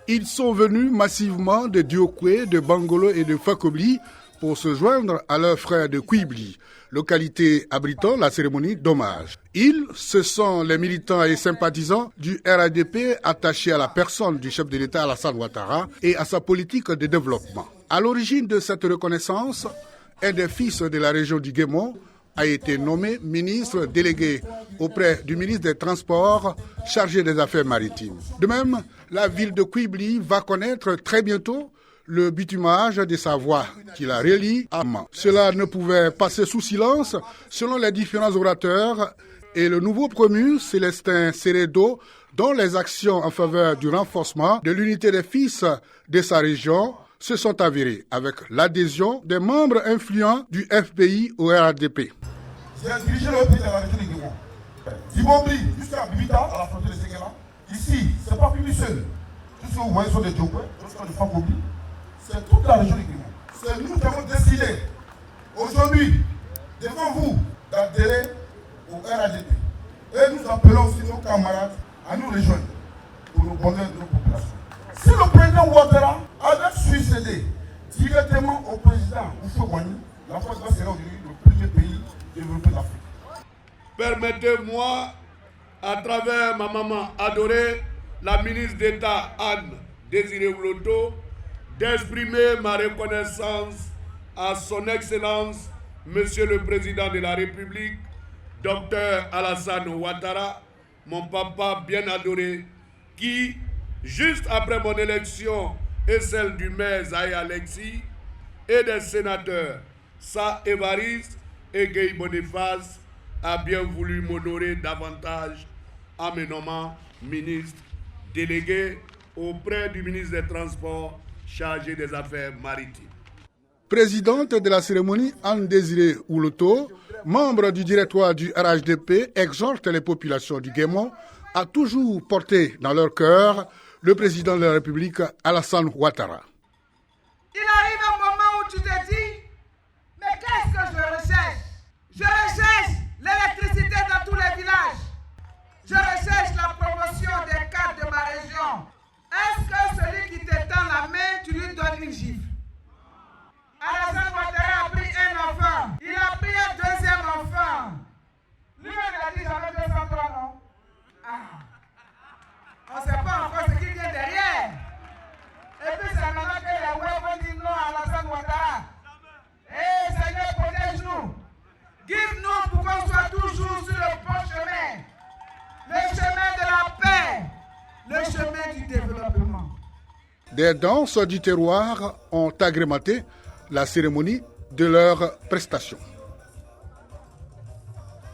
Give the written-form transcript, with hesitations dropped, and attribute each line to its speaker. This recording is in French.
Speaker 1: Ils sont venus massivement de Diokwe, de Bangolo et de Fakobli pour se joindre à leurs frères de Kouibli, localité abritant la cérémonie d'hommage. Ils, ce sont les militants et sympathisants du RADP attachés à la personne du chef de l'État Alassane Ouattara et à sa politique de développement. À l'origine de cette reconnaissance, un des fils de la région du Guémon a été nommé ministre délégué auprès du ministre des Transports chargé des Affaires maritimes. De même, la ville de Kouibli va connaître très bientôt le bitumage de sa voie qui la relie à Mans. Cela ne pouvait passer sous silence selon les différents orateurs et le nouveau promu, Célestin Seredo, dont les actions en faveur du renforcement de l'unité des fils de sa région se sont avérées avec l'adhésion des membres influents du FPI au RADP.
Speaker 2: J'ai dirigé le pays de la région du Guémon. D'Ibombi jusqu'à Bibita, à la frontière de Séguéla. Ici, ce n'est pas Kouibli seul. Tout ce que vous voyez sont des Diokwe, tout ce que des Fakobli. C'est toute la région du Guémon. C'est nous qui avons décidé aujourd'hui, devant vous, d'adhérer au RADP. Et nous appelons aussi nos camarades à nous rejoindre pour nous bonheur de nos populations. Si le président Ouattara avait succédé directement au président Houphouët-Boigny, la Côte d'Ivoire serait aujourd'hui le premier pays développé d'Afrique.
Speaker 3: Permettez-moi, à travers ma maman adorée, la ministre d'État Anne Désiré Ouloto, d'exprimer ma reconnaissance à son Excellence, Monsieur le Président de la République, Dr Alassane Ouattara, mon papa bien adoré, qui, juste après mon élection et celle du maire Zahé Alexis et des sénateurs Sa Évariste et Guy Boniface, a bien voulu m'honorer davantage en me nommant ministre délégué auprès du ministre des Transports chargé des Affaires maritimes.
Speaker 1: Présidente de la cérémonie, Anne Désiré Ouloto, membre du directoire du RHDP, exhorte les populations du Guémon à toujours porter dans leur cœur le président de la République, Alassane Ouattara.
Speaker 4: Il arrive un moment où tu te dis, mais qu'est-ce que je recherche? Je recherche l'électricité dans tous les villages. Je recherche la promotion des cadres de ma région. Est-ce que celui qui te tend la main, tu lui donnes une gifle? Alassane Ouattara a pris un enfant. Il a pris un deuxième enfant. Lui, on a dit, j'avais 203, non? Ah. On ne sait pas encore ce qui vient derrière. Et puis c'est maintenant que les web vont dire non à Alassane Ouattara. Eh Seigneur, protège-nous. Guide-nous pour qu'on soit toujours sur le bon chemin. Le chemin de la paix. Le chemin du développement.
Speaker 1: Des danses du terroir ont agrémenté la cérémonie de leurs prestations.